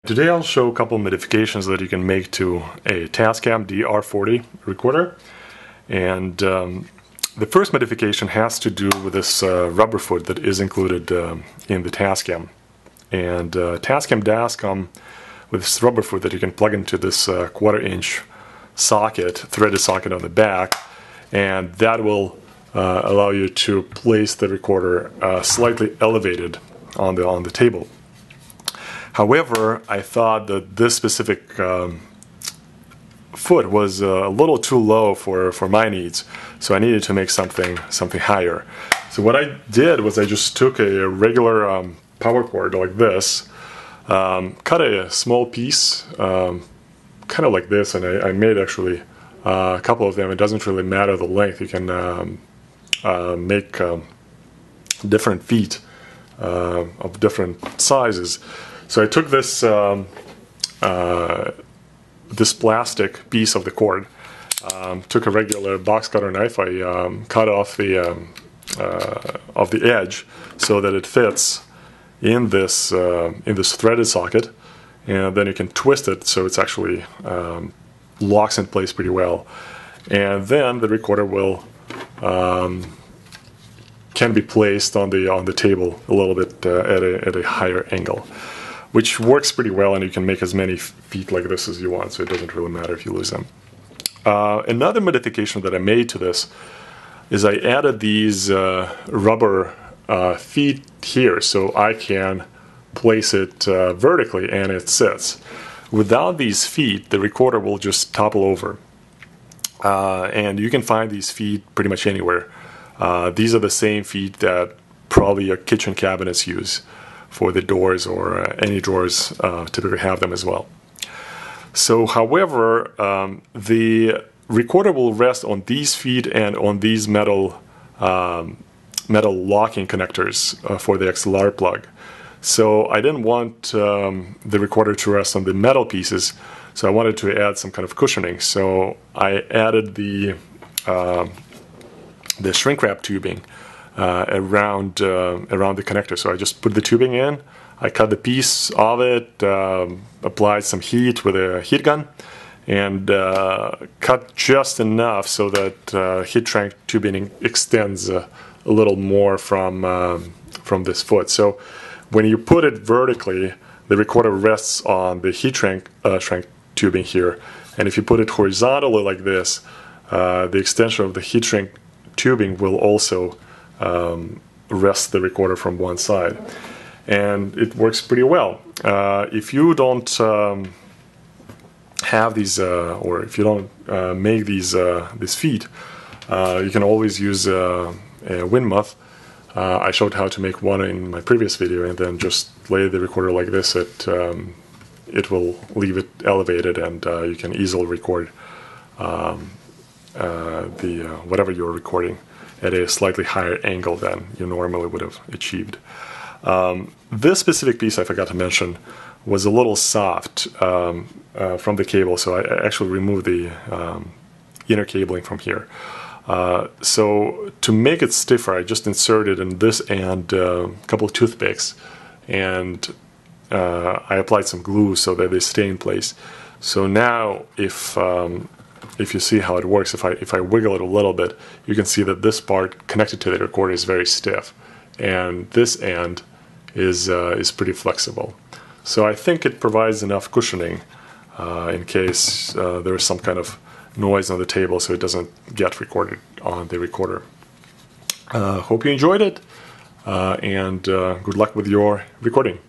Today I'll show a couple of modifications that you can make to a Tascam DR-40 recorder. And the first modification has to do with this rubber foot that is included in the Tascam. And Tascam does come with this rubber foot that you can plug into this 1/4-inch socket, threaded socket on the back, and that will allow you to place the recorder slightly elevated on the table. However, I thought that this specific foot was a little too low for my needs, so I needed to make something higher. So what I did was I just took a regular power cord like this, cut a small piece, kind of like this, and I made actually a couple of them. It doesn't really matter the length. You can make different feet of different sizes. So I took this this plastic piece of the cord, took a regular box cutter knife. I cut off the edge so that it fits in this threaded socket, and then you can twist it so it's actually locks in place pretty well. And then the recorder will can be placed on the table a little bit at a higher angle, which works pretty well, and you can make as many feet like this as you want, so it doesn't really matter if you lose them. Another modification that I made to this is I added these rubber feet here, so I can place it vertically and it sits. Without these feet, the recorder will just topple over. And you can find these feet pretty much anywhere. These are the same feet that probably your kitchen cabinets use for the doors, or any drawers typically have them as well. So however, the recorder will rest on these feet and on these metal locking connectors for the XLR plug. So I didn't want the recorder to rest on the metal pieces, so I wanted to add some kind of cushioning. So I added the shrink wrap tubing around the connector. So I just put the tubing in, I cut the piece of it, applied some heat with a heat gun, and cut just enough so that heat shrink tubing extends a little more from this foot. So when you put it vertically, the recorder rests on the heat shrink tubing here, and if you put it horizontally like this, the extension of the heat shrink tubing will also rest the recorder from one side, and it works pretty well. If you don't have these, or if you don't make these feet, you can always use a wind muff. I showed how to make one in my previous video, and then just lay the recorder like this. It will leave it elevated, and you can easily record whatever you're recording at a slightly higher angle than you normally would have achieved. This specific piece, I forgot to mention, was a little soft from the cable, so I actually removed the inner cabling from here. So to make it stiffer, I just inserted in this end a couple of toothpicks, and I applied some glue so that they stay in place. So now if you see how it works, if I wiggle it a little bit, you can see that this part connected to the recorder is very stiff, and this end is pretty flexible. So I think it provides enough cushioning in case there is some kind of noise on the table, so it doesn't get recorded on the recorder. Hope you enjoyed it, and good luck with your recording.